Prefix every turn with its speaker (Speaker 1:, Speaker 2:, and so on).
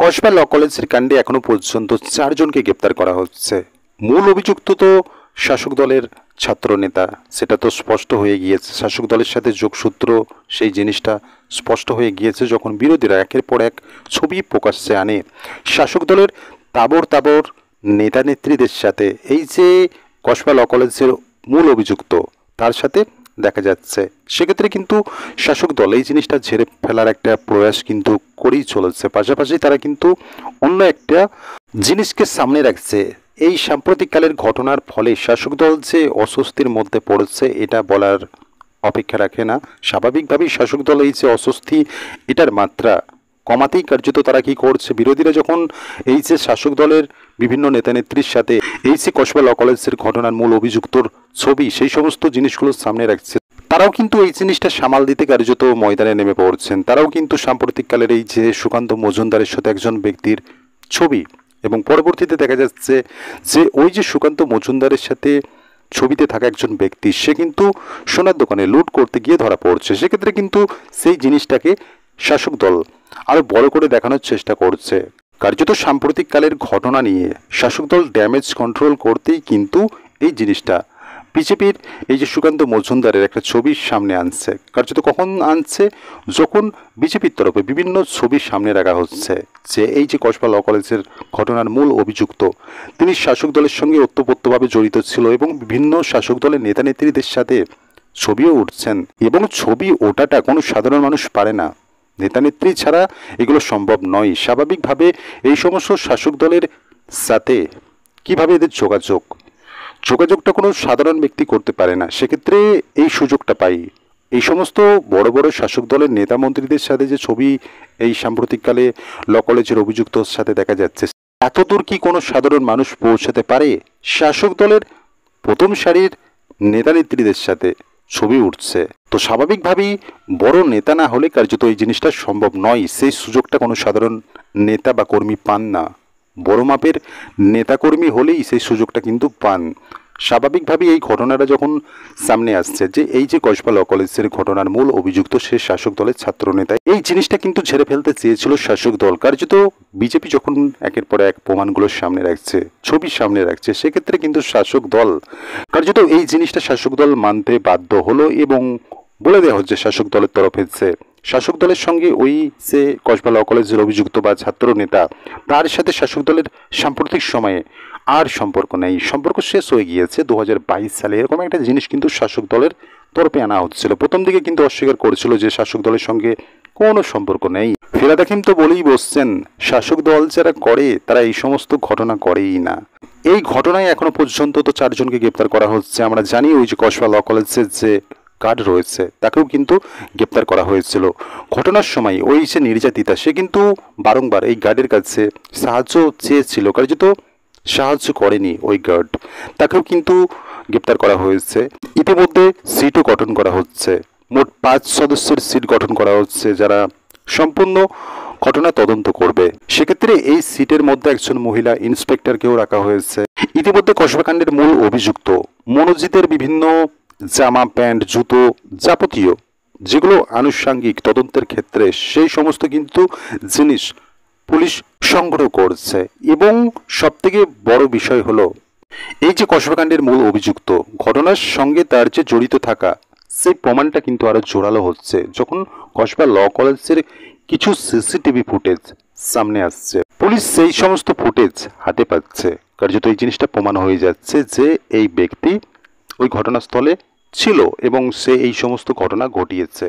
Speaker 1: কসবা ল কলেজের কাণ্ডে এখনো পর্যন্ত 4 জনকে গ্রেপ্তার করা হচ্ছে। মূল অভিযুক্ত তো শাসক দলের ছাত্র নেতা, সেটা তো স্পষ্ট হয়ে গিয়েছে। শাসক দলের সাথে যোগসূত্র সেই জিনিসটা স্পষ্ট হয়ে গিয়েছে যখন বিরোধীরা একের পর এক ছবি প্রকাশ্যে আনে শাসক দলের তাবর তাবর নেতা নেত্রীদের সাথে। এই যে কসবা ল কলেজের মূল অভিযুক্ত, তার সাথে দেখা যাচ্ছে, সেক্ষেত্রে কিন্তু শাসক দল এই জিনিসটা ঝেড়ে ফেলার একটা প্রয়াস কিন্তু করেই চলেছে। পাশাপাশি তারা কিন্তু অন্য একটা জিনিসকে সামনে রাখছে। এই সাম্প্রতিককালের ঘটনার ফলে শাসক দল যে অস্বস্তির মধ্যে পড়েছে এটা বলার অপেক্ষা রাখে না। স্বাভাবিকভাবেই শাসক দল এই যে অস্বস্তি, এটার মাত্রা কমাতেই কার্যত তারা কি করছে, বিরোধীরা যখন এই যে শাসক দলের বিভিন্ন নেতানেত্রীর সাথে এই যে কসবা ল কলেজের ঘটনার মূল অভিযুক্তর ছবি, সেই সমস্ত জিনিসগুলো সামনে রাখছে, তারাও কিন্তু এই জিনিসটা সামাল দিতে কার্যত ময়দানে নেমে পড়ছেন। তারাও কিন্তু সাম্প্রতিককালের এই যে সুকান্ত মজুমদারের সাথে একজন ব্যক্তির ছবি, এবং পরবর্তীতে দেখা যাচ্ছে যে ওই যে সুকান্ত মজুমদারের সাথে ছবিতে থাকা একজন ব্যক্তি, সে কিন্তু সোনার দোকানে লুট করতে গিয়ে ধরা পড়ছে। সেক্ষেত্রে কিন্তু সেই জিনিসটাকে শাসক দল আরো বড় করে দেখানোর চেষ্টা করছে। কার্যত সাম্প্রতিককালের ঘটনা নিয়ে শাসক দল ড্যামেজ কন্ট্রোল করতেই কিন্তু এই জিনিসটা বিজেপির এই যে সুকান্ত মজুমদারের একটা ছবির সামনে আনছে। কার্যত কখন আনছে, যখন বিজেপির তরফে বিভিন্ন ছবির সামনে রাখা হচ্ছে যে এই যে কসবা ল কলেজের ঘটনার মূল অভিযুক্ত, তিনি শাসক দলের সঙ্গে ওতপ্রোতভাবে জড়িত ছিল এবং বিভিন্ন শাসক দলের নেতা নেত্রীদের সাথে ছবিও উঠছেন। এবং ছবি ওঠাটা কোনো সাধারণ মানুষ পারে না, নেতানেত্রী ছাড়া এগুলো সম্ভব নয়। স্বাভাবিকভাবে এই সমস্ত শাসক দলের সাথে কিভাবে এদের যোগাযোগটা কোনো সাধারণ ব্যক্তি করতে পারে না। সেক্ষেত্রে এই সুযোগটা পাই। এই সমস্ত বড় বড় শাসক দলের নেতা মন্ত্রীদের সাথে যে ছবি এই সাম্প্রতিককালে ল কলেজের অভিযুক্তর সাথে দেখা যাচ্ছে, এতদূর কি কোনো সাধারণ মানুষ পৌঁছাতে পারে? শাসক দলের প্রথম সারির নেতা নেত্রীদের সাথে ছবি উঠছে, তো স্বাভাবিকভাবেই বড় নেতা না হলে কার্যত এই জিনিসটা সম্ভব নয়। সেই সুযোগটা কোনো সাধারণ নেতা বা কর্মী পান না। বড় মাপের নেতাকর্মী হলেই সেই সুযোগটা কিন্তু পান। স্বাভাবিকভাবেই এই ঘটনাটা যখন সামনে আসছে যে এই যে কসবা ল কলেজের ঘটনার মূল অভিযুক্ত সে শাসক দলের ছাত্র নেতা, এই জিনিসটা কিন্তু ঝেড়ে ফেলতে চেয়েছিল শাসক দল। কার্যত বিজেপি যখন একের পর এক প্রমাণগুলোর সামনে রাখছে, ছবির সামনে রাখছে, সেক্ষেত্রে কিন্তু শাসক দল কার্যত এই জিনিসটা শাসক দল মানতে বাধ্য হলো এবং বলে দেওয়া হচ্ছে শাসক দলের তরফে যে শাসক দলের সঙ্গে ওই যে কসবা ল কলেজের অভিযুক্ত বা ছাত্র নেতা, তার সাথে শাসক দলের সাম্প্রতিক সময়ে আর সম্পর্ক নেই, সম্পর্ক শেষ হয়ে গিয়েছে 2022 সালে। এরকম একটা জিনিস কিন্তু শাসক দলের তরফে আনা হচ্ছিল। প্রথম দিকে কিন্তু অস্বীকার করেছিল যে শাসক দলের সঙ্গে কোনো সম্পর্ক নেই। ফেরাদ হাকিম তো বলেই বসছেন, শাসক দল যারা করে তারা এই সমস্ত ঘটনা করেই না। এই ঘটনায় এখনো পর্যন্ত তো 4 জনকে গ্রেপ্তার করা হচ্ছে। আমরা জানি ওই যে কসবা ল কলেজের যে গার্ড রয়েছে তাকেও কিন্তু গ্রেপ্তার করা হয়েছিল। ঘটনার সময় ওই যে নির্যাতিতা, সে কিন্তু বারংবার এই গার্ডের কাছে সাহায্য চেয়েছিল, কার্যত সাহায্য করেনি ওই গার্ড, তাকেও কিন্তু গ্রেপ্তার করা হয়েছে। ইতিমধ্যে সিটও গঠন করা হচ্ছে, মোট 5 সদস্যের সিট গঠন করা হচ্ছে যারা সম্পূর্ণ ঘটনা তদন্ত করবে। সেক্ষেত্রে এই সিটের মধ্যে একজন মহিলা ইন্সপেক্টরকেও রাখা হয়েছে। ইতিমধ্যে কসবাকাণ্ডের মূল অভিযুক্ত মনোজিতের বিভিন্ন জামা প্যান্ট জুতো যাবতীয় যেগুলো আনুষঙ্গিক তদন্তের ক্ষেত্রে, সেই সমস্ত কিন্তু জিনিস পুলিশ সংগ্রহ করছে। এবং সবথেকে বড় বিষয় হলো এই যে কসবাকাণ্ডের মূল অভিযুক্ত, ঘটনার সঙ্গে তার যে জড়িত থাকা সেই প্রমাণটা কিন্তু আরো জোরালো হচ্ছে যখন কসবা ল কলেজের কিছু সিসিটিভি ফুটেজ সামনে আসছে। পুলিশ সেই সমস্ত ফুটেজ হাতে পাচ্ছে, কার্যত এই জিনিসটা প্রমাণ হয়ে যাচ্ছে যে এই ব্যক্তি ওই ঘটনাস্থলে ছিল এবং সে এই সমস্ত ঘটনা ঘটিয়েছে।